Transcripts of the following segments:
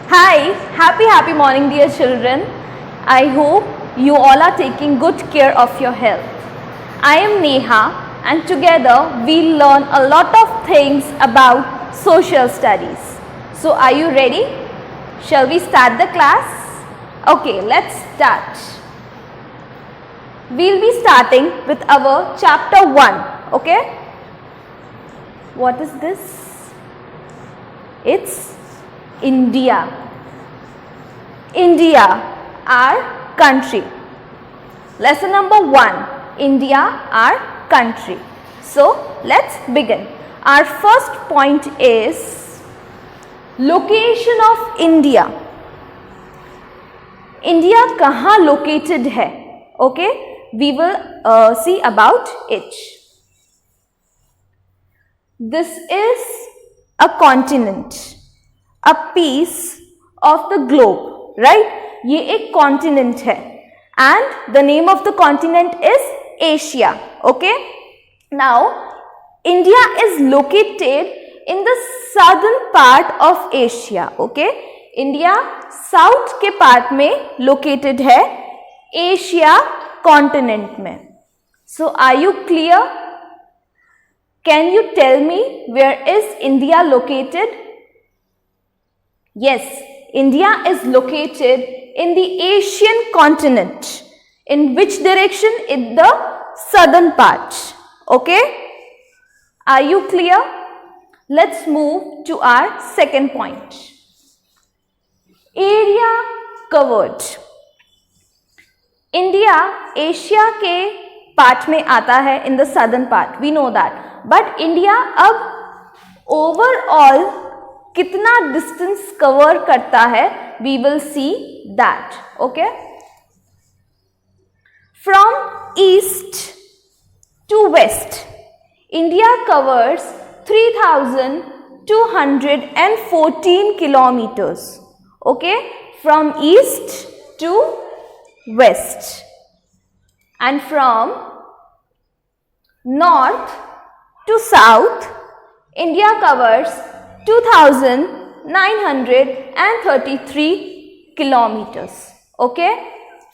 Hi, happy morning dear children. I hope you all are taking good care of your health. I am Neha and together we'll learn a lot of things about social studies. So are you ready? Shall we start the class? Okay, let's start. We'll be starting with our chapter 1, okay? What is this? It's India. India, our country. Lesson number 1, India, our country. So, let's begin. Our first point is location of India. India कहाँ located है? Okay, we will see about it. This is a continent, a piece of the globe, right? ये एक continent है and the name of the continent is Asia, okay? Now, India is located in the southern part of Asia, okay? India south के part में located है Asia continent में. So, are you clear? Can you tell me where is India located? Yes, India is located in the Asian continent. In which direction? In the southern part. Okay? Are you clear? Let's move to our second point. Area covered. India Asia के part में आता है in the southern part. We know that. But India अब overall कितना distance cover करता है? We will see that. Okay? From east to west, India covers 3,214 kilometers. Okay? From east to west. And from north to south, India covers 2,933 kilometers. Okay?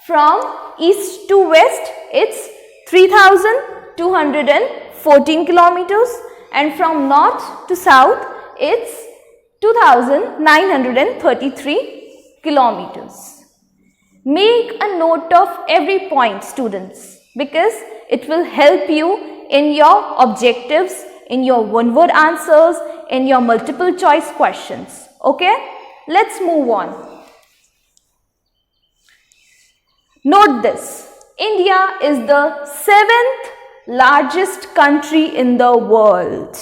From east to west, it's 3,214 kilometers, and from north to south, it's 2,933 kilometers. Make a note of every point, students, because it will help you in your objectives, in your one-word answers, in your multiple choice questions. Okay? Let's move on. Note this. India is the 7th largest country in the world.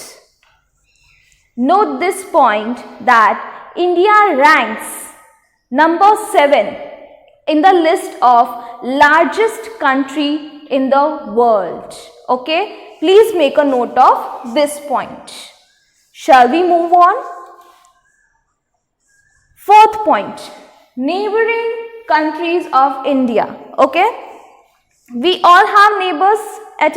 Note this point that India ranks number 7 in the list of largest country in the world. Okay? Please make a note of this point. Shall we move on? Fourth point, neighboring countries of India. Okay? We all have neighbors at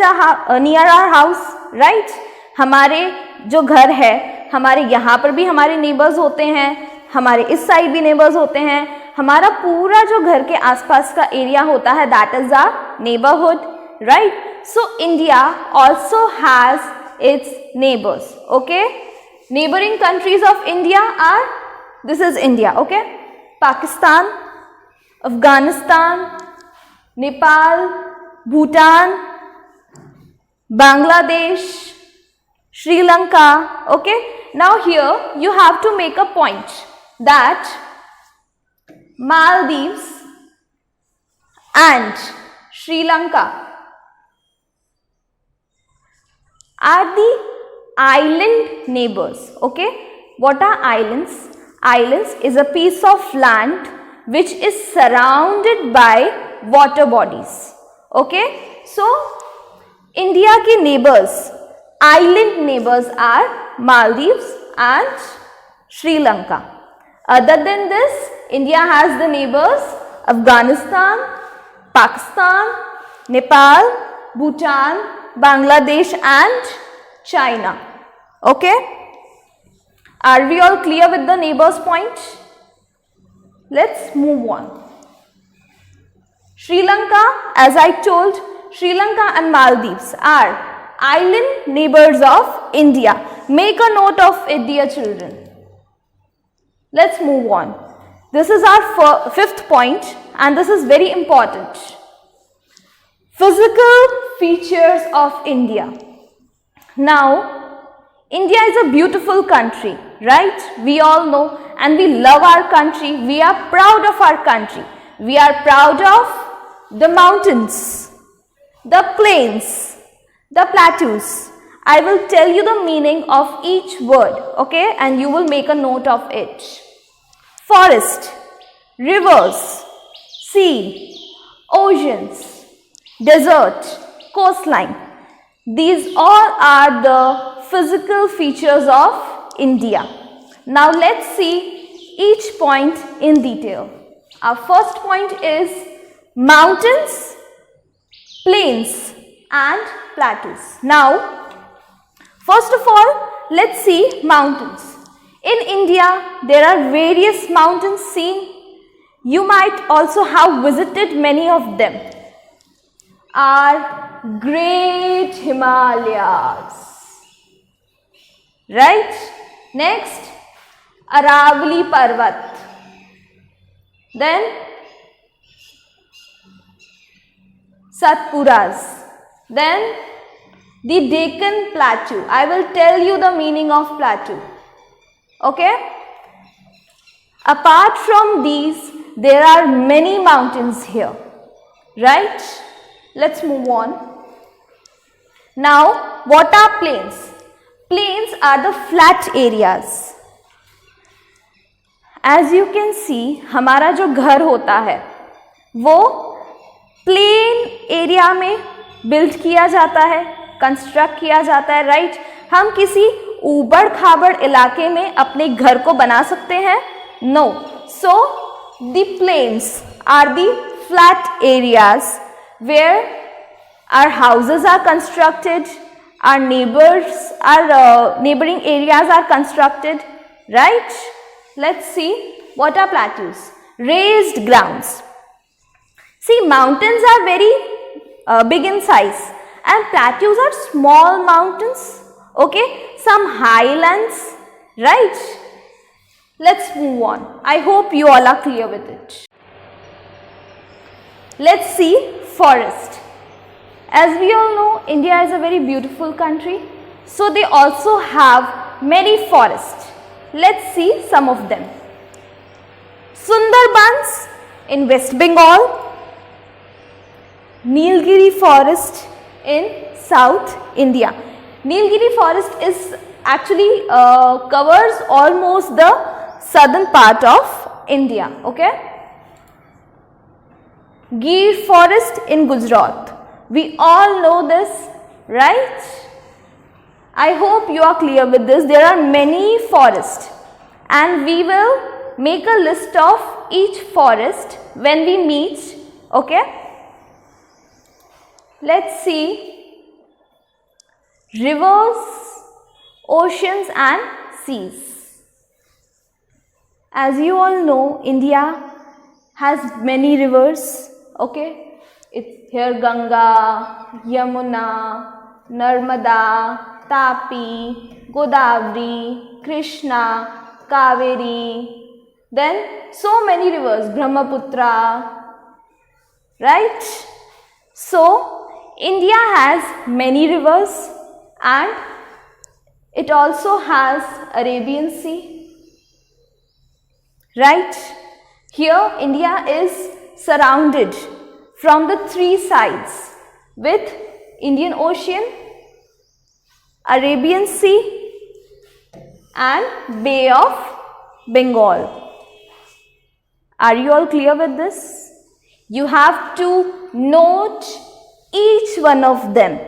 near our house, right? हमारे जो घर है, हमारे यहाँ पर भी हमारे neighbors होते हैं, हमारे इस साइड भी neighbors होते हैं, हमारा पूरा जो घर के आसपास का एरिया होता है, that is our neighborhood, right? So India also has its neighbors. Okay? Neighboring countries of India are, this is India, okay? Pakistan, Afghanistan, Nepal, Bhutan, Bangladesh, Sri Lanka. Okay? Now here you have to make a point that Maldives and Sri Lanka are the island neighbors. Okay? What are islands? Islands is a piece of land which is surrounded by water bodies. Okay? So, India के neighbors, island neighbors are Maldives and Sri Lanka. Other than this, India has the neighbors Afghanistan, Pakistan, Nepal, Bhutan, Bangladesh and China. Okay? Are we all clear with the neighbors point? Let's move on. Sri Lanka, as I told, Sri Lanka and Maldives are island neighbors of India. Make a note of it, dear children. Let's move on. This is our fifth point, and this is very important. Physical features of India. Now, India is a beautiful country, right? We all know, and we love our country. We are proud of our country. We are proud of the mountains, the plains, the plateaus. I will tell you the meaning of each word, okay? And you will make a note of it. Forest, rivers, sea, oceans, desert, coastline. These all are the physical features of India. Now let's see each point in detail. Our first point is mountains, plains and plateaus. Now, first of all, let's see mountains. In India, there are various mountains seen. You might also have visited many of them. Are great Himalayas, right? Next, Aravali Parvat. Then, Satpuras. Then, the Deccan Plateau. I will tell you the meaning of plateau. Okay? Apart from these, there are many mountains here, right? Let's move on. Now, what are plains? Plains are the flat areas. As you can see, हमारा जो घर होता है, वो plain area में build किया जाता है, कंस्ट्रक्ट किया जाता है, राइट? हम किसी ऊबड़ खाबड़ इलाके में अपने घर को बना सकते हैं? No. So the plains are the flat areas where our houses are constructed, our neighboring areas are constructed, right? Let's see what are plateaus. Raised grounds. See, mountains are very big in size and plateaus are small mountains, okay? Some highlands, right? Let's move on. I hope you all are clear with it. Let's see forest. As we all know, India is a very beautiful country. So they also have many forests. Let's see some of them. Sundarbans in West Bengal. Nilgiri forest in South India. Nilgiri forest is actually covers almost the southern part of India. Okay. Gir forest in Gujarat. We all know this, right? I hope you are clear with this. There are many forests and we will make a list of each forest when we meet, okay? Let's see rivers, oceans and seas. As you all know, India has many rivers. Okay, it's here Ganga, Yamuna, Narmada, Tapi, Godavari, Krishna, Kaveri, then so many rivers, Brahmaputra, right? So, India has many rivers and it also has Arabian Sea, right? Here, India is surrounded from the three sides with Indian Ocean, Arabian Sea and Bay of Bengal. Are you all clear with this? You have to note each one of them.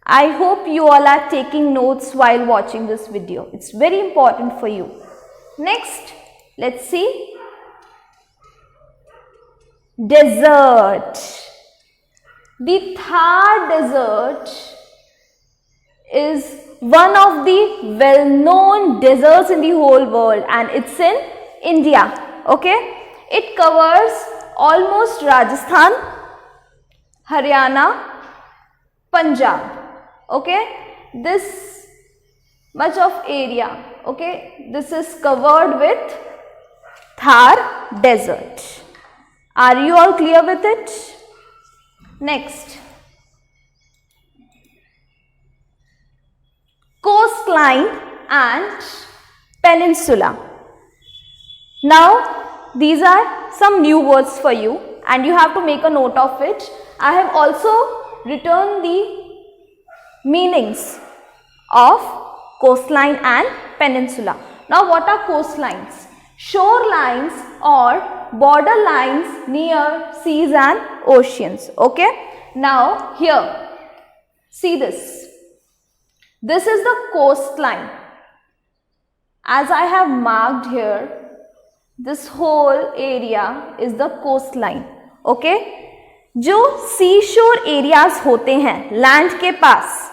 I hope you all are taking notes while watching this video. It's very important for you. Next, let's see. Desert. The Thar Desert is one of the well-known deserts in the whole world and it's in India, okay? It covers almost Rajasthan, Haryana, Punjab. Okay, this much of area. Okay, this is covered with Thar desert. Are you all clear with it? Next, coastline and peninsula. Now, these are some new words for you and you have to make a note of it. I have also written the meanings of coastline and peninsula. Now, what are coastlines? Shorelines or border lines near seas and oceans. Okay. Now, here, see this. This is the coastline. As I have marked here, this whole area is the coastline. Okay. जो seashore areas होते हैं land के पास,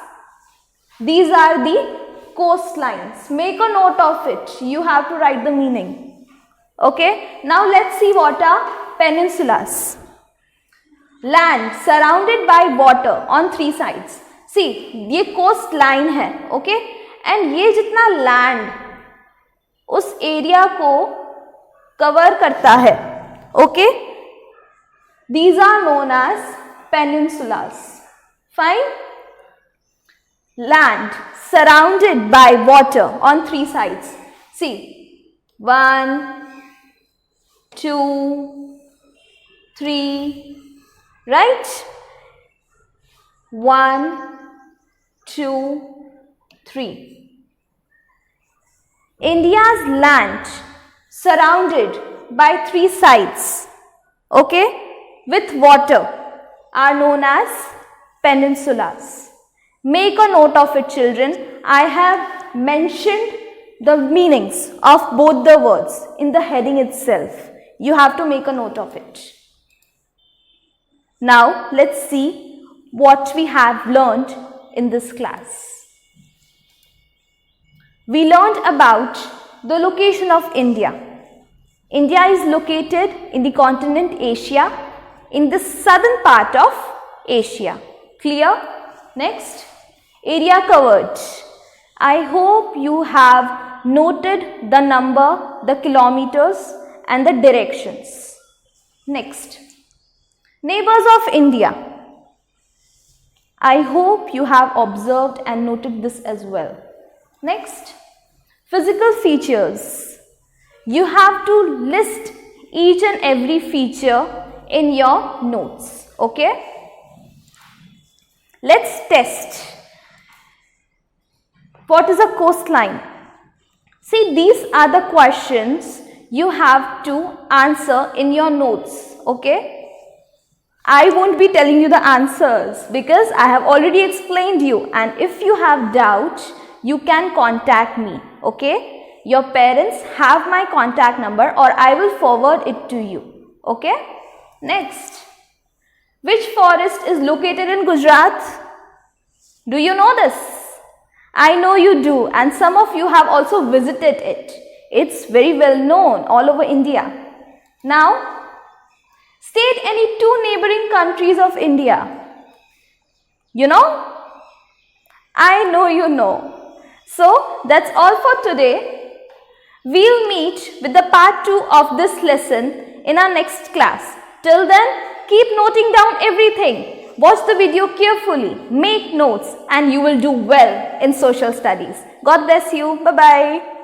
these are the coastlines. Make a note of it. You have to write the meaning. Okay. Now let's see what are peninsulas. Land surrounded by water on three sides. See, ये coastline है. Okay. And ये जितना land उस area को cover करता है. Okay. These are known as peninsulas. Fine. Land surrounded by water on three sides. See, 1, 2, 3, right? 1, 2, 3. India's land surrounded by three sides, okay, with water are known as peninsulas. Make a note of it, children. I have mentioned the meanings of both the words in the heading itself. You have to make a note of it. Now, let's see what we have learned in this class. We learned about the location of India. India is located in the continent Asia, in the southern part of Asia. Clear? Next. Area covered. I hope you have noted the number, the kilometers and the directions. Next. Neighbors of India. I hope you have observed and noted this as well. Next. Physical features. You have to list each and every feature in your notes. Okay? Let's test. What is a coastline? See, these are the questions you have to answer in your notes. Okay? I won't be telling you the answers because I have already explained you, and if you have doubt, you can contact me. Okay? Your parents have my contact number or I will forward it to you. Okay? Next. Which forest is located in Gujarat? Do you know this? I know you do, and some of you have also visited it. It's very well known all over India. Now, state any two neighboring countries of India. You know? I know you know. So, that's all for today. We'll meet with the part 2 of this lesson in our next class. Till then, keep noting down everything. Watch the video carefully, make notes, and you will do well in social studies. God bless you. Bye-bye.